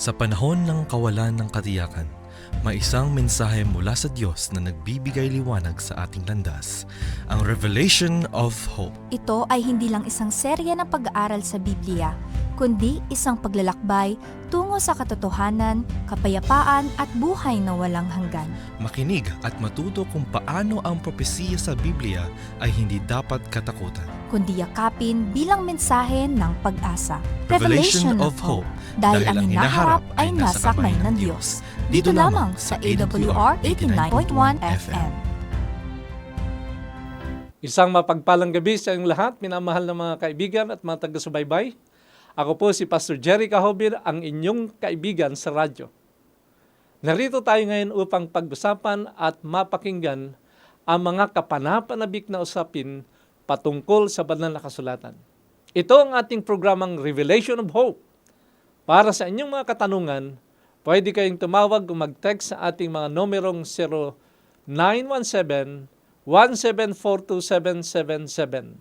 Sa panahon ng kawalan ng katiyakan, may isang mensahe mula sa Diyos na nagbibigay liwanag sa ating landas, ang Revelation of Hope. Ito ay hindi lang isang serya ng pag-aaral sa Biblia, kundi isang paglalakbay tungo sa katotohanan, kapayapaan at buhay na walang hanggan. Makinig at matuto kung paano ang propesiya sa Biblia ay hindi dapat katakutan. Kundi yakapin bilang mensahe ng pag-asa. Revelation of Hope, Dahil ang hinaharap ay nasa kamay ng Diyos. Dito lamang sa AWR 89.1 FM. Isang mapagpalang gabi sa inyong lahat, minamahal na mga kaibigan at mga taga-subaybay. Ako po si Pastor Jerry Cahobir, ang inyong kaibigan sa radyo. Narito tayo ngayon upang pag-usapan at mapakinggan ang mga kapanapanabik na usapin patungkol sa banal na kasulatan. Ito ang ating programang Revelation of Hope. Para sa inyong mga katanungan, pwede kayong tumawag o mag-text sa ating mga numerong 0917-1742777,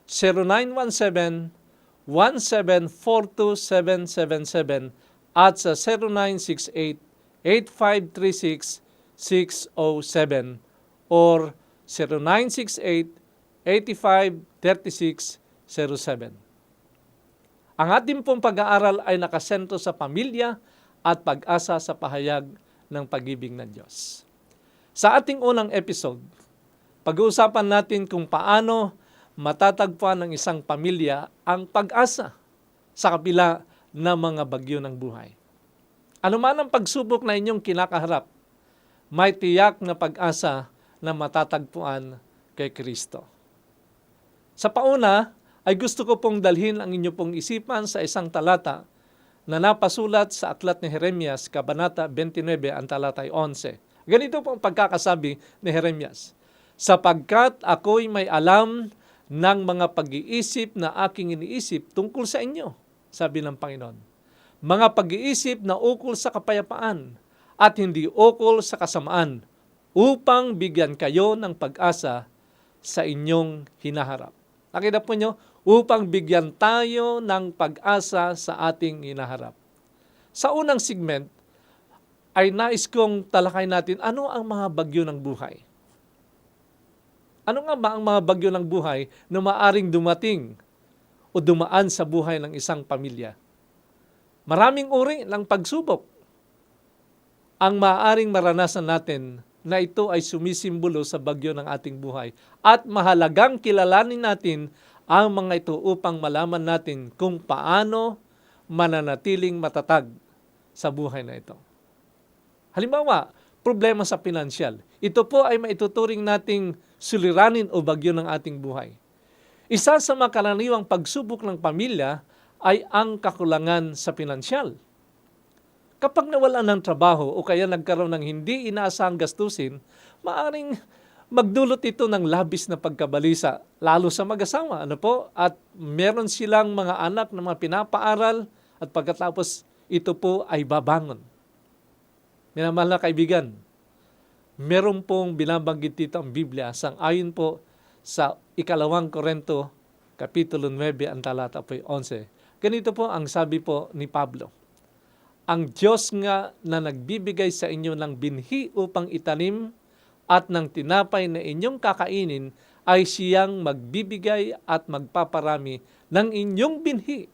0917-1742777 at sa 0968-8536-607 or 0968-8536-07. Ang ating pong pag-aaral ay nakasentro sa pamilya at pag-asa sa pahayag ng pag-ibig ng Diyos. Sa ating unang episode, pag-uusapan natin kung paano matatagpuan ng isang pamilya ang pag-asa sa kabila ng mga bagyo ng buhay. Ano man ang pagsubok na inyong kinakaharap, may tiyak na pag-asa na matatagpuan kay Kristo. Sa pauna, ay gusto ko pong dalhin ang inyo pong isipan sa isang talata na napasulat sa aklat ni Jeremias, Kabanata 29, ang talata ay 11. Ganito pong pagkakasabi ni Jeremias, sapagkat ako'y may alam ng mga pag-iisip na aking iniisip tungkol sa inyo, sabi ng Panginoon. Mga pag-iisip na ukol sa kapayapaan at hindi ukol sa kasamaan, upang bigyan kayo ng pag-asa sa inyong hinaharap. Nakita po nyo, upang bigyan tayo ng pag-asa sa ating hinaharap. Sa unang segment, ay nais kong talakay natin ano ang mga bagyo ng buhay. Ano nga ba ang mga bagyo ng buhay na maaring dumating o dumaan sa buhay ng isang pamilya? Maraming uri ng pagsubok ang maaaring maranasan natin na ito ay sumisimbolo sa bagyo ng ating buhay. At mahalagang kilalanin natin ang mga ito upang malaman natin kung paano mananatiling matatag sa buhay na ito. Halimbawa, problema sa pinansyal. Ito po ay maituturing nating suliranin o bagyo ng ating buhay. Isa sa makaraniwang pagsubok ng pamilya ay ang kakulangan sa pinansyal. Kapag nawalan ng trabaho o kaya nagkaroon ng hindi inaasahang gastusin, maaring magdulot ito ng labis na pagkabalisa, lalo sa mag-asawa. At meron silang mga anak na mga pinapaaral at pagkatapos ito po ay babangon. Minamahal na kaibigan, meron pong binabanggit dito ang Biblia sang-ayon po sa 2 Korinto, Kapitulo 9, ang talata po 11. Ganito po ang sabi po ni Pablo. Ang Diyos nga na nagbibigay sa inyo ng binhi upang itanim at ng tinapay na inyong kakainin ay siyang magbibigay at magpaparami ng inyong binhi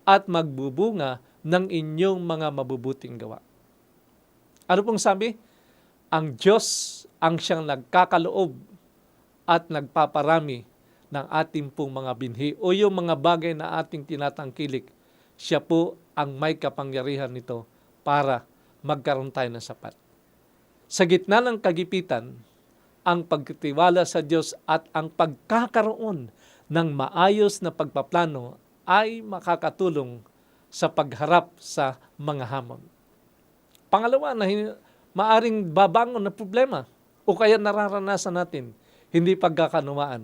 at magbubunga ng inyong mga mabubuting gawa. Ano pong sabi? Ang Diyos ang siyang nagkakaloob at nagpaparami ng ating pong mga binhi o yung mga bagay na ating tinatangkilik. Siya po ang may kapangyarihan nito para magkaroon tayo ng sapat. Sa gitna ng kagipitan, ang pagtitiwala sa Diyos at ang pagkakaroon ng maayos na pagpaplano ay makakatulong sa pagharap sa mga hamon. Pangalawa na maaring babangon na problema o kaya nararanasan natin, hindi pagkakanuwaan.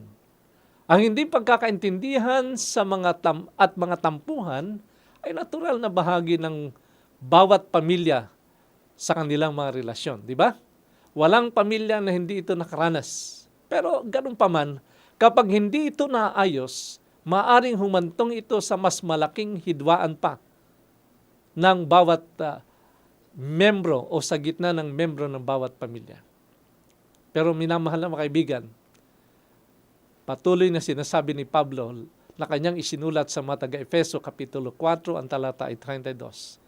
Ang hindi pagkakaintindihan sa mga tampuhan ay natural na bahagi ng bawat pamilya sa kanilang mga relasyon, di ba? Walang pamilya na hindi ito nakaranas. Pero ganun pa man, kapag hindi ito naayos, maaring humantong ito sa mas malaking hidwaan pa. ng bawat membro o sa gitna ng membro ng bawat pamilya. Pero minamahal na mga kaibigan, patuloy na sinasabi ni Pablo na kanyang isinulat sa mga taga-Efeso Kapitulo 4, ang talata ay 32.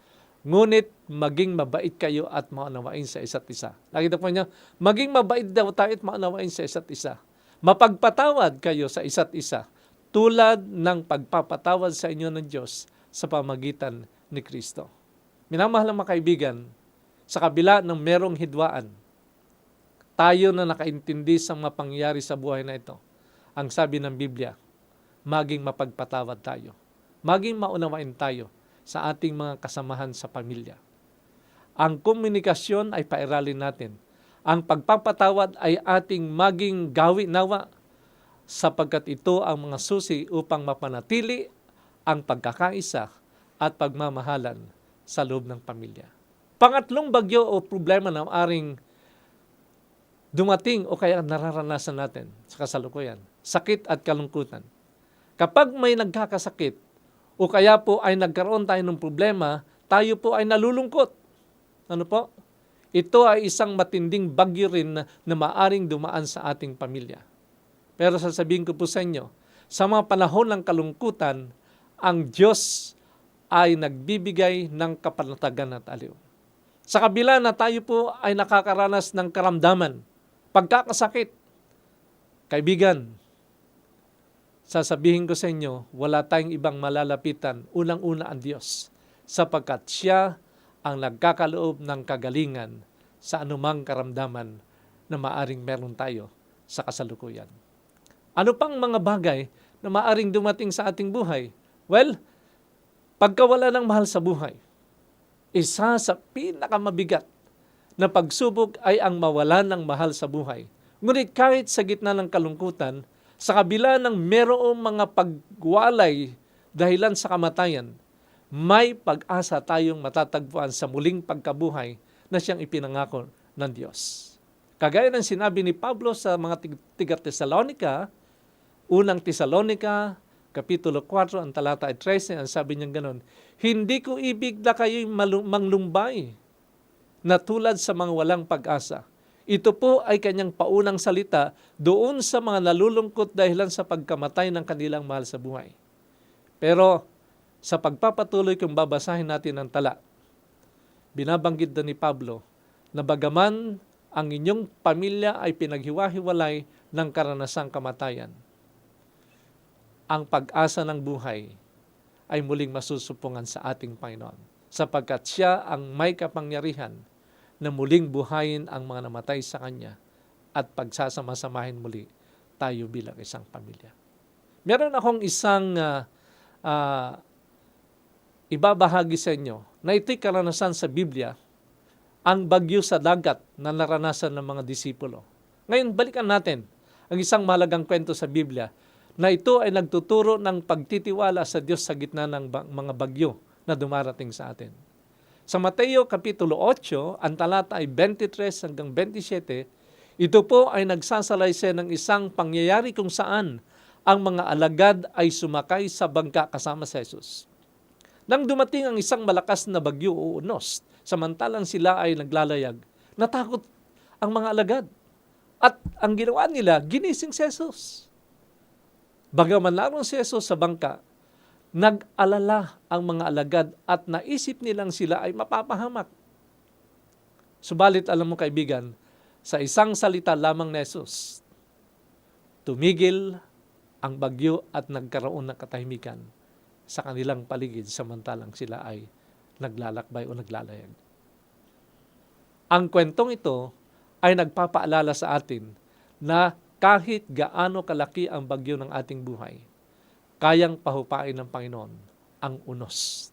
Ngunit maging mabait kayo at maunawain sa isa't isa. Nakita po niyo, maging mabait daw tayo at maunawain sa isa't isa. Mapagpatawad kayo sa isa't isa tulad ng pagpapatawad sa inyo ng Diyos sa pamagitan ni Kristo. Minamahal ng mga kaibigan, sa kabila ng merong hidwaan, tayo na nakaintindi sa mga pangyayari sa buhay na ito, ang sabi ng Biblia, maging mapagpatawad tayo. Maging maunawain tayo sa ating mga kasamahan sa pamilya. Ang komunikasyon ay pairalin natin. Ang pagpapatawad ay ating maging gawi nawa sapagkat ito ang mga susi upang mapanatili ang pagkakaisa at pagmamahalan sa loob ng pamilya. Pangatlong bagyo o problema na aring dumating o kaya nararanasan natin sa kasalukuyan, sakit at kalungkutan. Kapag may nagkakasakit o kaya po ay nagkaroon tayo ng problema, tayo po ay nalulungkot. Ano po? Ito ay isang matinding bagyo rin na maaring dumaan sa ating pamilya. Pero sasabihin ko po sa inyo, sa mga panahon ng kalungkutan, ang Diyos ay nagbibigay ng kapanatagan at aliw. Sa kabila na tayo po ay nakakaranas ng karamdaman, pagkakasakit, kaibigan, sasabihin ko sa inyo, wala tayong ibang malalapitan, unang-una ang Diyos, sapagkat Siya ang nagkakaloob ng kagalingan sa anumang karamdaman na maaring meron tayo sa kasalukuyan. Ano pang mga bagay na maaring dumating sa ating buhay? Well, pagkawala ng mahal sa buhay, isa sa pinakamabigat na pagsubok ay ang mawalan ng mahal sa buhay. Ngunit kahit sa gitna ng kalungkutan, sa kabila ng merong mga pagwalay dahilan sa kamatayan, may pag-asa tayong matatagpuan sa muling pagkabuhay na siyang ipinangako ng Diyos. Kagaya ng sinabi ni Pablo sa mga tiga-Tesalonica, unang Tesalonica, Kapitulo 4, ang talata ay 13, ang sabi niya gano'n, hindi ko ibig na kayo'y manglumbay na tulad sa mga walang pag-asa. Ito po ay kanyang paunang salita doon sa mga nalulungkot dahilan sa pagkamatay ng kanilang mahal sa buhay. Pero sa pagpapatuloy kung babasahin natin ang tala, binabanggit na ni Pablo na bagaman ang inyong pamilya ay pinaghiwa-hiwalay ng karanasang kamatayan, ang pag-asa ng buhay ay muling masusupungan sa ating Panginoon sapagkat Siya ang may kapangyarihan na muling buhayin ang mga namatay sa Kanya at pagsasama-samahin muli tayo bilang isang pamilya. Meron akong isang ibabahagi sa inyo na ito'y karanasan sa Biblia, ang bagyo sa dagat na naranasan ng mga disipulo. Ngayon, balikan natin ang isang mahalagang kwento sa Biblia na ito ay nagtuturo ng pagtitiwala sa Diyos sa gitna ng mga bagyo na dumarating sa atin. Sa Mateo Kapitulo 8, ang talata ay 23 hanggang 27, ito po ay nagsasalaysay ng isang pangyayari kung saan ang mga alagad ay sumakay sa bangka kasama si Jesus. Nang dumating ang isang malakas na bagyo o unos, samantalang sila ay naglalayag, natakot ang mga alagad. At ang ginawa nila, ginising si Jesus. Bagaman naroon si Jesus sa bangka, nag-alala ang mga alagad at naisip nilang sila ay mapapahamak. Subalit alam mo kaibigan, sa isang salita lamang ni Jesus, tumigil ang bagyo at nagkaroon ng katahimikan sa kanilang paligid samantalang sila ay naglalakbay o naglalayag. Ang kwentong ito ay nagpapaalala sa atin na kahit gaano kalaki ang bagyo ng ating buhay, kayang pahupain ng Panginoon ang unos.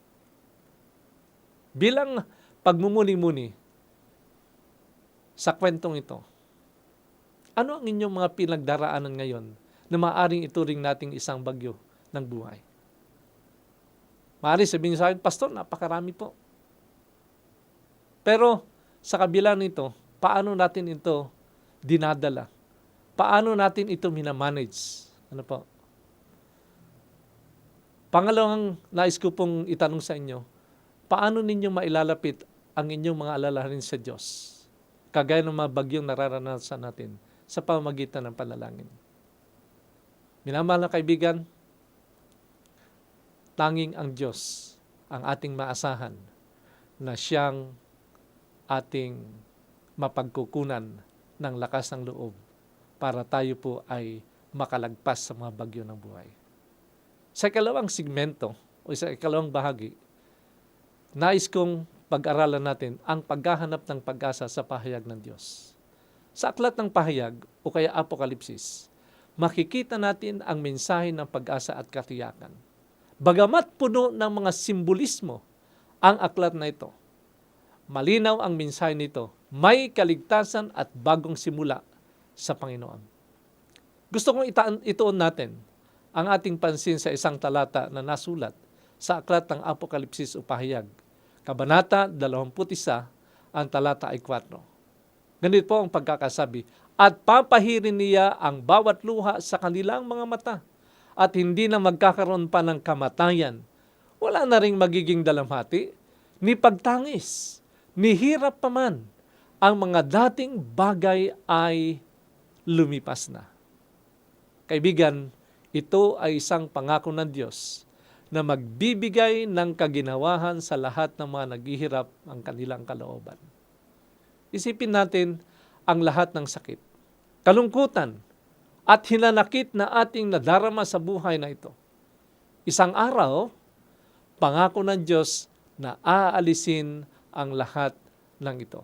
Bilang pagmumuni-muni sa kwentong ito, ano ang inyong mga pinagdaraanan ngayon na maaaring ituring nating isang bagyo ng buhay? Maaari sabihin sa akin, Pastor, napakarami po. Pero sa kabila nito, paano natin ito dinadala? Paano natin ito minamanage? Ano po? Pangalawang nais ko pong itanong sa inyo, paano ninyo mailalapit ang inyong mga alalahanin sa Diyos? Kagaya ng mga bagyong nararanasan natin sa pamamagitan ng panalangin. Minamahal na kaibigan, tanging ang Diyos ang ating maasahan na siyang ating mapagkukunan ng lakas ng loob para tayo po ay makalagpas sa mga bagyo ng buhay. Sa ikalawang segmento o sa ikalawang bahagi, nais kong pag-aralan natin ang paghahanap ng pag-asa sa pahayag ng Diyos. Sa aklat ng pahayag o kaya Apokalipsis, makikita natin ang mensahe ng pag-asa at katiyakan. Bagamat puno ng mga simbolismo ang aklat na ito, malinaw ang mensahe nito, may kaligtasan at bagong simula sa Panginoon. Gusto kong ituon natin ang ating pansin sa isang talata na nasulat sa aklat ng Apokalipsis o pahayag. Kabanata 21, ang talata ay 4. Ganito po ang pagkakasabi, at papahirin niya ang bawat luha sa kanilang mga mata at hindi na magkakaroon pa ng kamatayan. Wala na ring magiging dalamhati, ni pagtangis, ni hirap pa man. Ang mga dating bagay ay lumipas na. Kaibigan, ito ay isang pangako ng Diyos na magbibigay ng kaginawahan sa lahat ng mga naghihirap ang kanilang kalooban. Isipin natin ang lahat ng sakit, kalungkutan, at hinanakit na ating nadarama sa buhay na ito. Isang araw, pangako ng Diyos na aalisin ang lahat ng ito.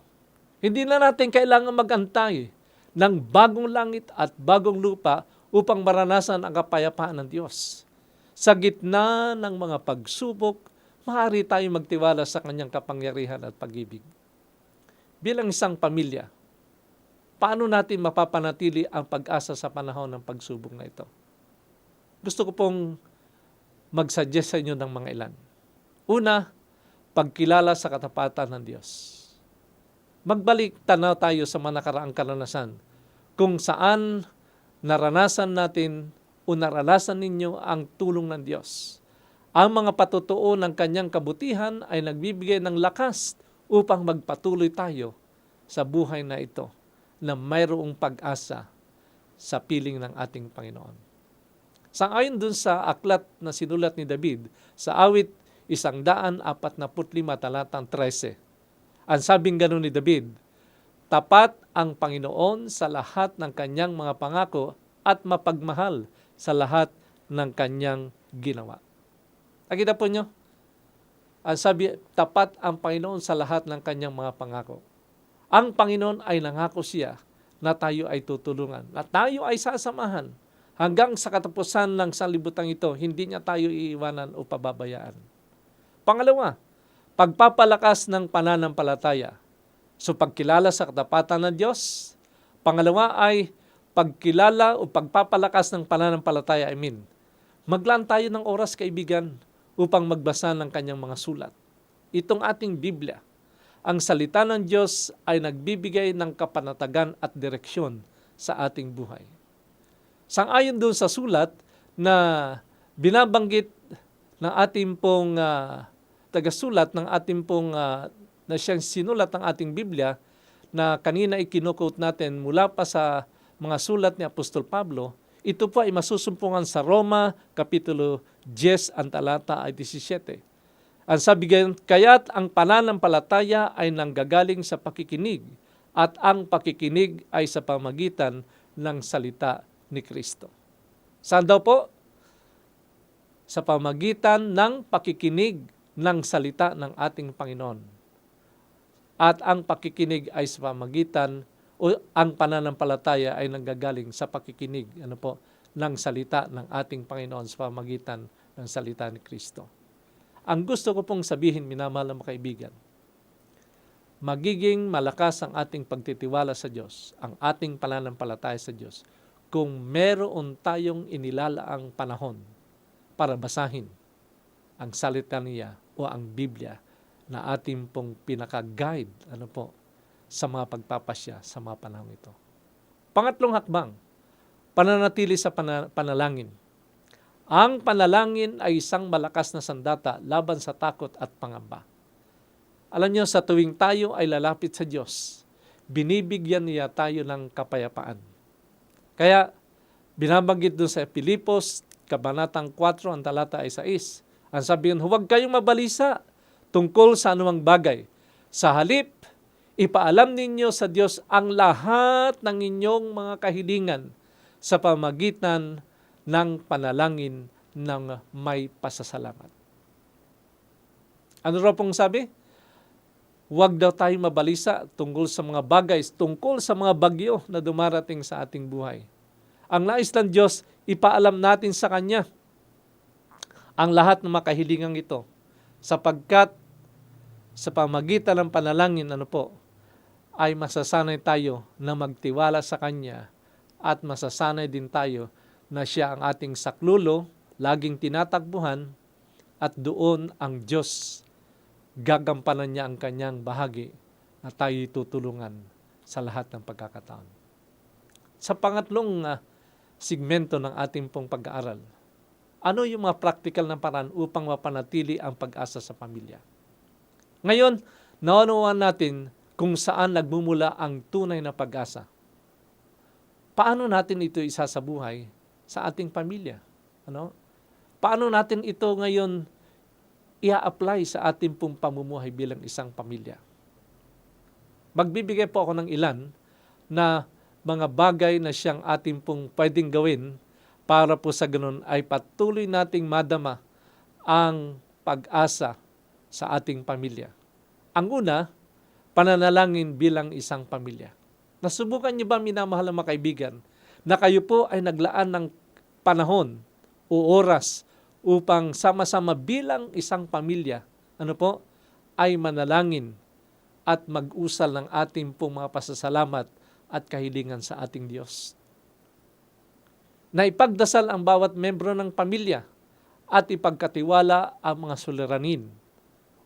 Hindi na natin kailangan mag-antay ng bagong langit at bagong lupa upang maranasan ang kapayapaan ng Diyos. Sa gitna ng mga pagsubok, maaari tayong magtiwala sa kanyang kapangyarihan at pag-ibig. Bilang isang pamilya, paano natin mapapanatili ang pag-asa sa panahon ng pagsubok na ito? Gusto ko pong mag-suggest sa inyo ng mga ilan. Una, pagkilala sa katapatan ng Diyos. Magbalik tanaw tayo sa mga nakaraang karanasan kung saan naranasan natin o naranasan ninyo ang tulong ng Diyos. Ang mga patutuo ng kanyang kabutihan ay nagbibigay ng lakas upang magpatuloy tayo sa buhay na ito na mayroong pag-asa sa piling ng ating Panginoon. Sangayon dun sa aklat na sinulat ni David sa awit 145 talatang 13. Ang sabing gano'n ni David, tapat ang Panginoon sa lahat ng kanyang mga pangako at mapagmahal sa lahat ng kanyang ginawa. Nakita po nyo? Ang sabi, tapat ang Panginoon sa lahat ng kanyang mga pangako. Ang Panginoon ay nangako siya na tayo ay tutulungan, na tayo ay sasamahan. Hanggang sa katapusan ng sanlibutan ito, hindi niya tayo iiwanan o pababayaan. Pangalawa, pagpapalakas ng pananampalataya. So pagkilala sa katapatan ng Diyos. Pangalawa ay pagkilala o pagpapalakas ng pananampalataya. Maglaan tayo ng oras, kaibigan, upang magbasa ng kanyang mga sulat. Itong ating Biblia, ang salita ng Diyos ay nagbibigay ng kapanatagan at direksyon sa ating buhay. Sang-ayon doon sa sulat na binabanggit ng ating pong tagasulat ng ating pong na siyang sinulat ng ating Biblia na kanina ikinukot natin mula pa sa mga sulat ni Apostol Pablo, ito po ay masusumpungan sa Roma, Kapitulo 10, ang talata ay 17. Ang sabi gayon, kaya't ang pananampalataya ay nanggagaling sa pakikinig at ang pakikinig ay sa pamagitan ng salita ni Kristo. Saan daw po? Sa pamagitan ng pakikinig ng salita ng ating Panginoon. At ang pakikinig ay sa pamagitan o ang pananampalataya ay nanggagaling sa pakikinig ng salita ng ating Panginoon sa pamagitan ng salita ni Kristo. Ang gusto ko pong sabihin, minamahal na mga kaibigan, magiging malakas ang ating pagtitiwala sa Diyos, ang ating pananampalataya sa Diyos, kung meron tayong inilalaang panahon para basahin ang salita niya o ang Biblia na ating pong pinaka-guide sa mga pagpapasya sa mga panahon ito. Pangatlong hakbang, pananatili sa panalangin. Ang panalangin ay isang malakas na sandata laban sa takot at pangamba. Alam niyo, sa tuwing tayo ay lalapit sa Diyos, binibigyan niya tayo ng kapayapaan. Kaya, binabanggit doon sa Pilipos, Kabanatang 4, ang talata ay 6. Ang sabihin, huwag kayong mabalisa tungkol sa anumang bagay. Sa halip, ipaalam ninyo sa Diyos ang lahat ng inyong mga kahilingan sa pamagitan ng panalangin ng may pasasalamat. Ano raw pong sabi? Huwag daw tayong mabalisa tungkol sa mga bagay, tungkol sa mga bagyo na dumarating sa ating buhay. Ang nais ng Diyos, ipaalam natin sa Kanya ang lahat ng makahilingang ito, sapagkat sa pamagitan ng panalangin, ay masasanay tayo na magtiwala sa Kanya at masasanay din tayo na Siya ang ating saklulo, laging tinatakbuhan, at doon ang Diyos gagampanan niya ang Kanyang bahagi na tayo tutulungan sa lahat ng pagkakataon. Sa pangatlong segmento ng ating pong pag-aaral, ano yung mga practical na paraan upang mapanatili ang pag-asa sa pamilya? Ngayon, naunawaan natin kung saan nagmumula ang tunay na pag-asa. Paano natin ito isasabuhay sa ating pamilya? Paano natin ito ngayon i-apply sa ating pong pamumuhay bilang isang pamilya? Magbibigay po ako ng ilan na mga bagay na siyang ating pong pwedeng gawin para po sa ganun ay patuloy nating madama ang pag-asa sa ating pamilya. Ang una, pananalangin bilang isang pamilya. Nasubukan niyo ba, minamahal na mga kaibigan, na kayo po ay naglaan ng panahon o oras upang sama-sama bilang isang pamilya, ay manalangin at mag-usal ng ating pong mga pasasalamat at kahilingan sa ating Diyos. Na ipagdasal ang bawat membro ng pamilya at ipagkatiwala ang mga suliranin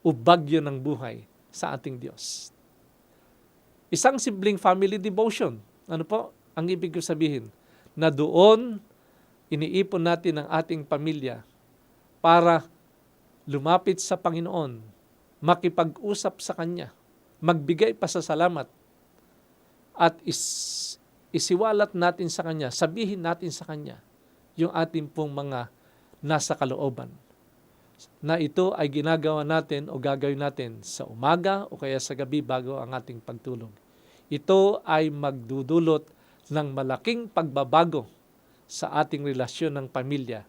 o bagyo ng buhay sa ating Diyos. Isang simpleng family devotion. Ang ibig ko sabihin? Na doon iniipon natin ang ating pamilya para lumapit sa Panginoon, makipag-usap sa Kanya, magbigay pasasalamat, at isiwalat natin sa Kanya, sabihin natin sa Kanya yung ating pong mga nasa kalooban. Na ito ay ginagawa natin o gagawin natin sa umaga o kaya sa gabi bago ang ating pagtulog. Ito ay magdudulot ng malaking pagbabago sa ating relasyon ng pamilya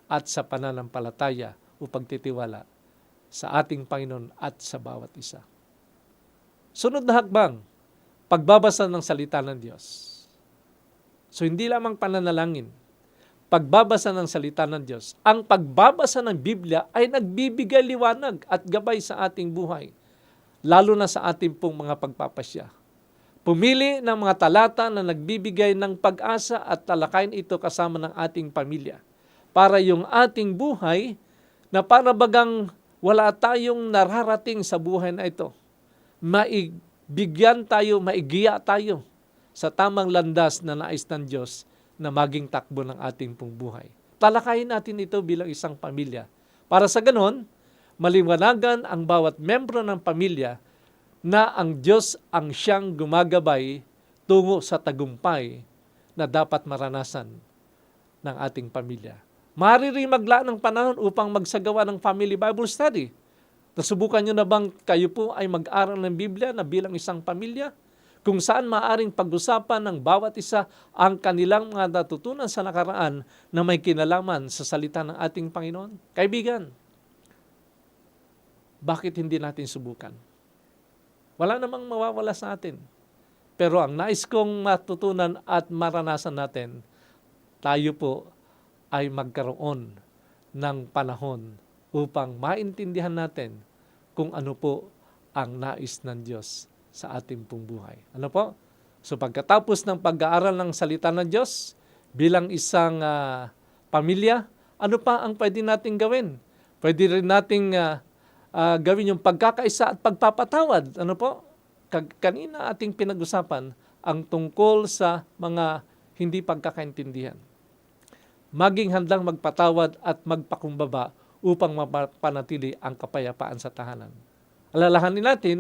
at sa pananampalataya o pagtitiwala sa ating Panginoon at sa bawat isa. Sunod na hakbang, pagbabasa ng salita ng Diyos. So hindi lamang pananalangin, pagbabasa ng salita ng Diyos. Ang pagbabasa ng Biblia ay nagbibigay liwanag at gabay sa ating buhay, lalo na sa ating pong mga pagpapasya. Pumili ng mga talata na nagbibigay ng pag-asa at talakayin ito kasama ng ating pamilya para yung ating buhay na para bagang wala tayong nararating sa buhay na ito. Maibigyan tayo, maigiya tayo sa tamang landas na nais ng Diyos na maging takbo ng ating pong buhay. Talakayin natin ito bilang isang pamilya. Para sa ganon, maliwanagan ang bawat membro ng pamilya na ang Diyos ang siyang gumagabay tungo sa tagumpay na dapat maranasan ng ating pamilya. Maaari rin maglaan ng panahon upang magsagawa ng family Bible study. Nasubukan nyo na bang kayo po ay mag-aral ng Biblia na bilang isang pamilya? Kung saan maaaring pag-usapan ng bawat isa ang kanilang mga natutunan sa nakaraan na may kinalaman sa salita ng ating Panginoon. Kaibigan, bakit hindi natin subukan? Wala namang mawawala sa atin. Pero ang nais kong matutunan at maranasan natin, tayo po ay magkaroon ng panahon upang maintindihan natin kung ano po ang nais ng Diyos sa ating pong buhay. So pagkatapos ng pag-aaral ng salita ng Diyos, bilang isang pamilya, ano pa ang pwede nating gawin? Pwede rin nating gawin yung pagkakaisa at pagpapatawad. Kanina ating pinag-usapan ang tungkol sa mga hindi pagkakaintindihan. Maging handang magpatawad at magpakumbaba upang mapanatili ang kapayapaan sa tahanan. Alalahanin natin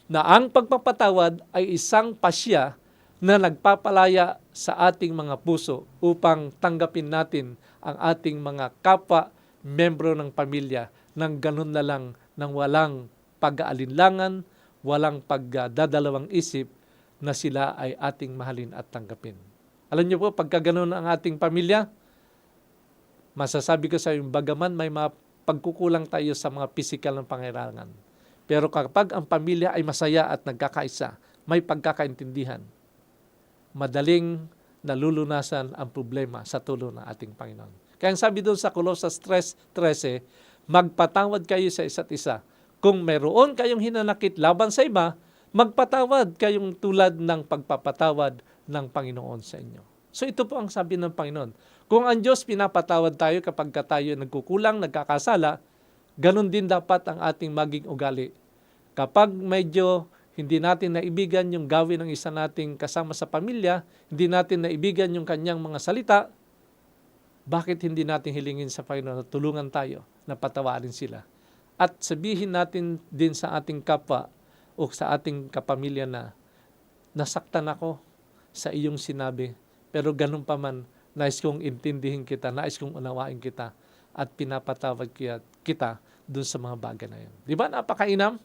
na ang pagpapatawad ay isang pasya na nagpapalaya sa ating mga puso upang tanggapin natin ang ating mga kapwa membro ng pamilya ng ganun na lang, ng walang pag-aalinlangan, walang pagdadalawang isip na sila ay ating mahalin at tanggapin. Alam niyo po, pagka ganun ang ating pamilya, masasabi ko sa iyo, bagaman may mga pagkukulang tayo sa mga pisikal ng pangailangan. Pero kapag ang pamilya ay masaya at nagkakaisa, may pagkakaintindihan, madaling nalulunasan ang problema sa tulong ng ating Panginoon. Kaya ang sabi doon sa Colossus 3:13, magpatawad kayo sa isa't isa. Kung mayroon kayong hinanakit laban sa iba, magpatawad kayong tulad ng pagpapatawad ng Panginoon sa inyo. So ito po ang sabi ng Panginoon. Kung ang Diyos pinapatawad tayo kapag tayo nagkukulang, nagkakasala, ganun din dapat ang ating maging ugali. Kapag medyo hindi natin naibigan yung gawin ng isa nating kasama sa pamilya, hindi natin naibigan yung kanyang mga salita, bakit hindi natin hilingin sa Panginoon na tulungan tayo na patawarin sila? At sabihin natin din sa ating kapwa o sa ating kapamilya na nasaktan ako sa iyong sinabi, pero ganun pa man, nais kong intindihin kita, nais kong unawain kita, at pinapatawad kita dun sa mga bagay na yun. Di ba napakainam?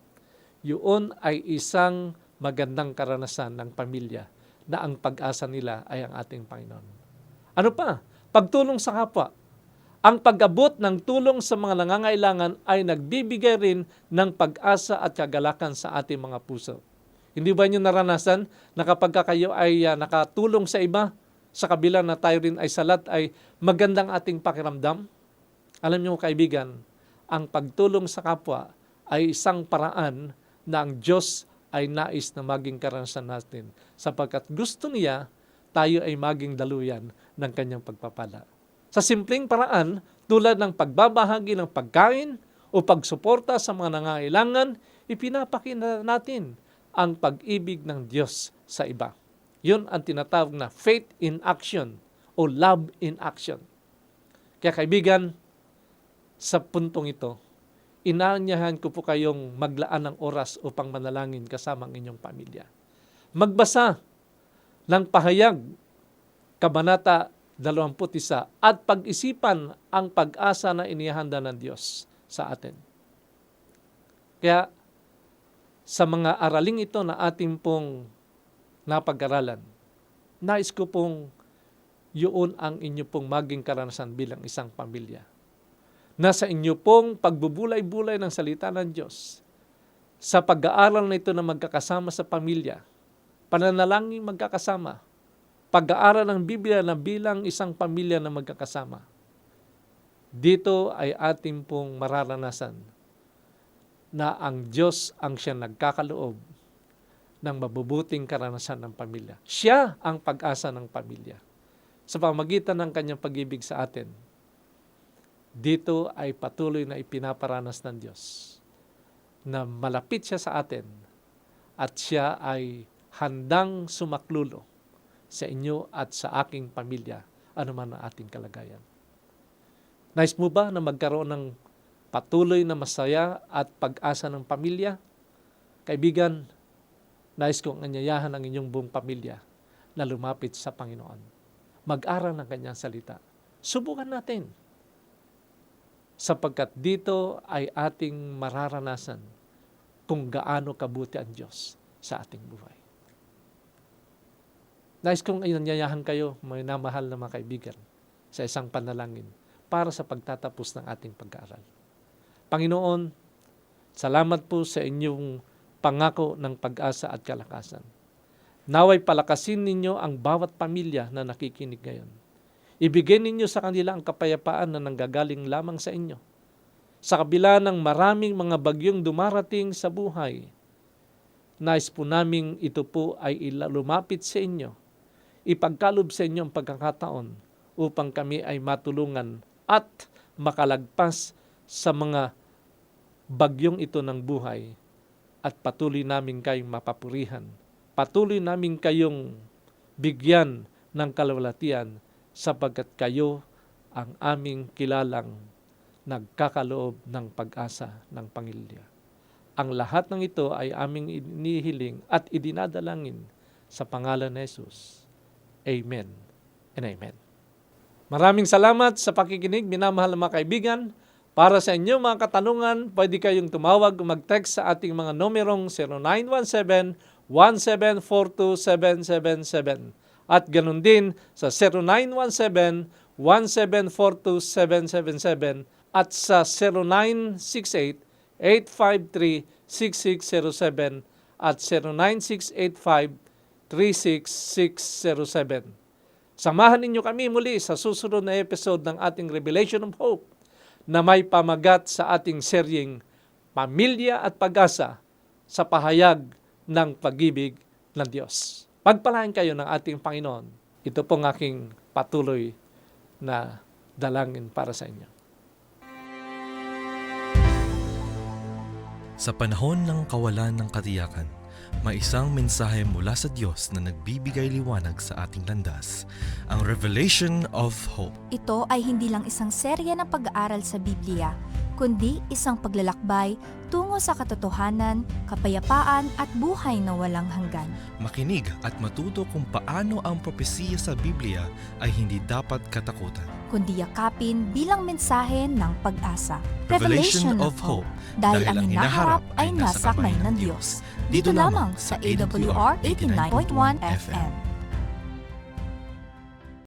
Yun ay isang magandang karanasan ng pamilya na ang pag-asa nila ay ang ating Panginoon. Ano pa? Pagtulong sa kapwa. Ang pag-abot ng tulong sa mga nangangailangan ay nagbibigay rin ng pag-asa at kagalakan sa ating mga puso. Hindi ba niyo naranasan na kapag kayo ay nakatulong sa iba, sa kabila na tayo rin ay salat, ay magandang ating pakiramdam? Alam niyo kaibigan, ang pagtulong sa kapwa ay isang paraan na ang Diyos ay nais na maging karanasan natin sapagkat gusto niya tayo ay maging daluyan ng kanyang pagpapala. Sa simpleng paraan, tulad ng pagbabahagi ng pagkain o pagsuporta sa mga nangangailangan, ipinapakita natin ang pag-ibig ng Diyos sa iba. Yun ang tinatawag na faith in action o love in action. Kaya kaibigan, sa puntong ito, inaanyahan ko po kayong maglaan ng oras upang manalangin kasama ang inyong pamilya. Magbasa ng pahayag, Kabanata 21, at pag-isipan ang pag-asa na inihanda ng Diyos sa atin. Kaya sa mga araling ito na ating pong napag-aralan, nais ko pong yun ang inyo pong maging karanasan bilang isang pamilya. Nasa inyo pong pagbubulay-bulay ng salita ng Diyos, sa pag-aaral na ito na magkakasama sa pamilya, pananalangin magkakasama, pag-aaral ng Biblia na bilang isang pamilya na magkakasama, dito ay ating pong mararanasan na ang Diyos ang siya nagkakaloob ng mabubuting karanasan ng pamilya. Siya ang pag-asa ng pamilya. Sa pamagitan ng kanyang pag-ibig sa atin, dito ay patuloy na ipinaparanas ng Diyos na malapit siya sa atin at siya ay handang sumaklulo sa inyo at sa aking pamilya, anuman ang ating kalagayan. Nais mo ba na magkaroon ng patuloy na masaya at pag-asa ng pamilya? Kaibigan, nais kong anyayahan ang inyong buong pamilya na lumapit sa Panginoon. Mag-aral ng kanyang salita. Subukan natin. Sapagkat dito ay ating mararanasan kung gaano kabuti ang Diyos sa ating buhay. Nais kong inanyayahan kayo, mga namahal na mga kaibigan, sa isang panalangin para sa pagtatapos ng ating pag-aaral. Panginoon, salamat po sa inyong pangako ng pag-asa at kalakasan. Naway palakasin ninyo ang bawat pamilya na nakikinig ngayon. Ibigay ninyo sa kanila ang kapayapaan na nanggagaling lamang sa inyo. Sa kabila ng maraming mga bagyong dumarating sa buhay, nais po naming ito po ay lumapit sa inyo. Ipagkalob sa inyo ang pagkakataon upang kami ay matulungan at makalagpas sa mga bagyong ito ng buhay at patuloy namin kayong mapapurihan. Patuloy namin kayong bigyan ng kalwalatian sapagkat kayo ang aming kilalang nagkakaloob ng pag-asa ng pamilya. Ang lahat ng ito ay aming inihiling at idinadalangin sa pangalan ni Jesus. Amen and amen. Maraming salamat sa pakikinig, minamahal na mga kaibigan. Para sa inyong mga katanungan, pwede kayong tumawag o mag-text sa ating mga numerong 0917-1742-777 at ganun din sa 0917-1742-777 at sa 0968-853-6607 at 09685-36607. Samahan ninyo kami muli sa susunod na episode ng ating Revelation of Hope na may pamagat sa ating seryeng Pamilya at Pag-asa sa pahayag ng pag-ibig ng Diyos. Pagpalain kayo ng ating Panginoon. Ito pong aking patuloy na dalangin para sa inyo. Sa panahon ng kawalan ng katiyakan, may isang mensahe mula sa Diyos na nagbibigay liwanag sa ating landas, ang Revelation of Hope. Ito ay hindi lang isang serye ng pag-aaral sa Biblia, kundi isang paglalakbay tungo sa katotohanan, kapayapaan at buhay na walang hanggan. Makinig at matuto kung paano ang propesiya sa Biblia ay hindi dapat katakutan. Kundi yakapin bilang mensahe ng pag-asa. Revelation of Hope, Dahil ang hinaharap ay nasa kamay ng Diyos. Dito lamang sa AWR 89.1 FM.